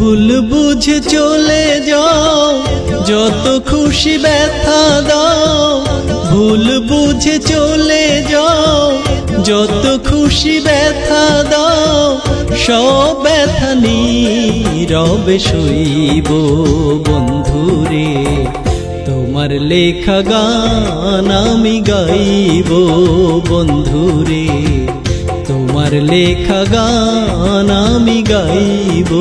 ভুল বুঝে চলে যাও, যত খুশি ব্যথা দাও। ভুল বুঝে চলে যাও, যত খুশি ব্যথা দাও। সব ব্যথা নীরবে সইব বন্ধুরে, তোমার লেখা গান আমি গাইব বন্ধুরে, তোমার লেখা গান আমি গাইব।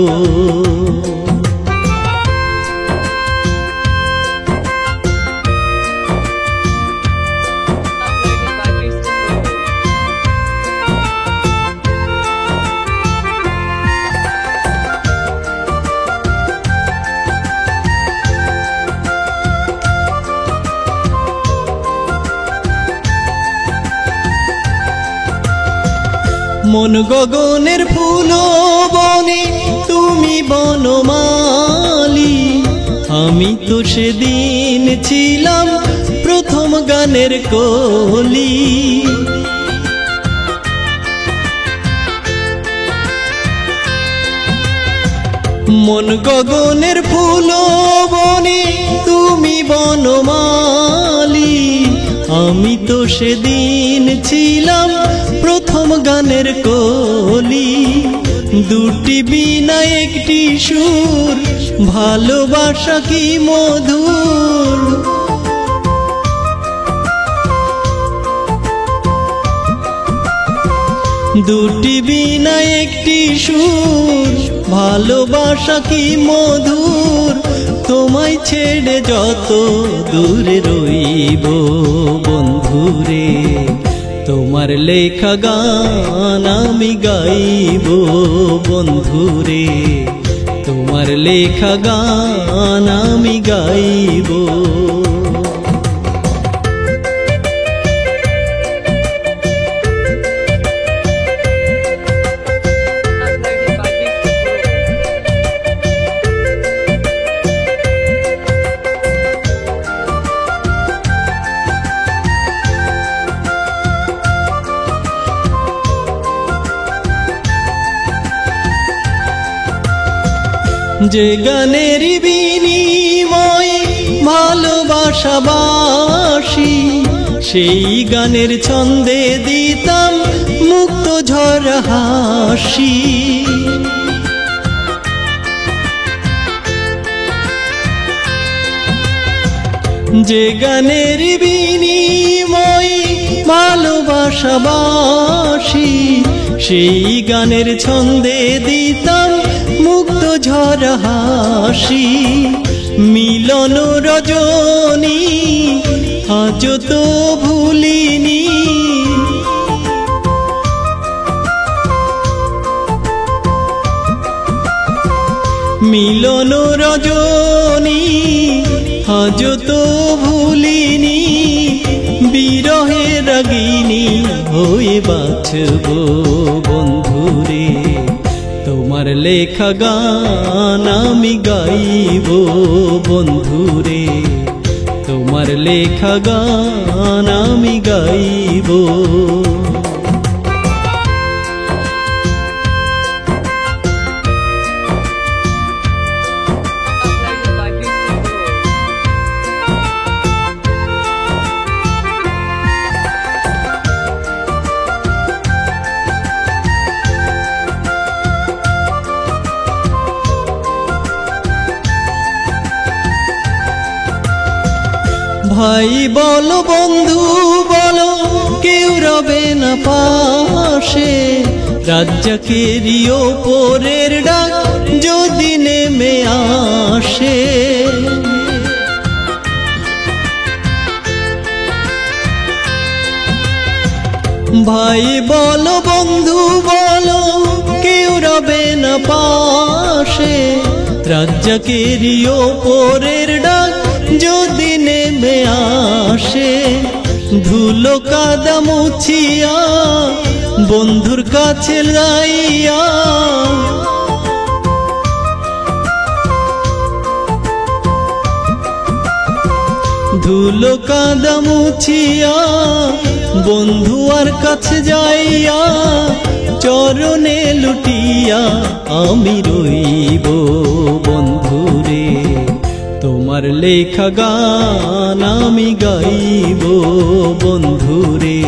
মন গগনের ফুল বনে তুমি বনমালী, আমি তো সেদিন ছিলাম প্রথম গানের কলি। মন গগনের ফুল বনে তুমি বনমালী, আমি তো সেদিন ছিলাম প্রথম গানের কলি। দুটি বীণা একটি সুর, ভালোবাসা কি মধুর। দুটি বীণা একটি সুর, ভালোবাসা কি মধুর। তোমায় ছেড়ে যত দূরে রইব বন্ধুরে, তোমার লেখা গান আমি গাইব বন্ধুরে, তোমার লেখা গান আমি গাইব। যে গানের বিনিময়ে ভালোবাসাবাসি, সেই গানের ছন্দে দিতাম মুক্ত ঝড় হাসি। যে গানের বিনিময়ে ভালোবাসাবাসি, সেই গানের ছন্দে দিতাম মুক্ত ঝড় হাসি। মিলন রজনী আজ তো ভুলিনি, মিলন রজনী আজ তো ভুলিনি। বিরহে রাগিনী হয়ে বাঁচব বন্ধুরে, তোমার লেখা গান আমি গাইব বন্ধুরে, তোমার লেখা গান আমি গাইব। ভাই বলো বন্ধু বলো, কেউ রবে না পাশে। রাজ্জাকেরই ওপরের ডাক যদি নেমে আসে। ভাই বলো বন্ধু বলো, কেউ রবে না পাশে। রাজ্জাকেরই ওপরের ডাক যদি নেমে আসে। ধুলো কাদা মুছিয়া বন্ধুর কাছে যাইয়া, ধুলো কাদা মুছিয়া বন্ধু আর কাছে যাইয়া চরণে লুটিয়া আমি রইব বন্ধুরে, তোমার লেখা গান আমি গাইব বন্ধুরে,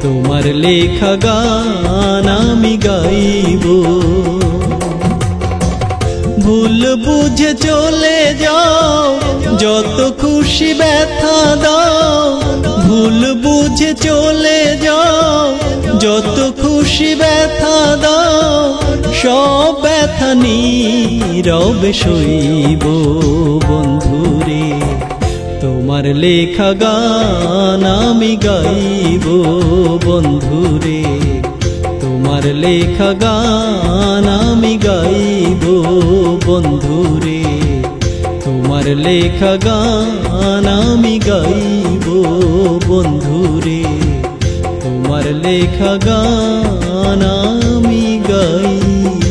তোমার লেখা গান আমি গাইব। ভুল বুঝে চলে যাও, যত খুশি ব্যথা দাও, ভুল বুঝে চলে যাও, যত খুশি ব্যথা দাও, সব ব্যথা নীরবে সইব বন্ধুরে, তোমার লেখা গান আমি গাইব বন্ধুরে, তোমার লেখা গান আমি গাইব বন্ধুরে, তোমার লেখা গান আমি গাইব বন্ধুরে, তোমার লেখা গান আমি গাইব।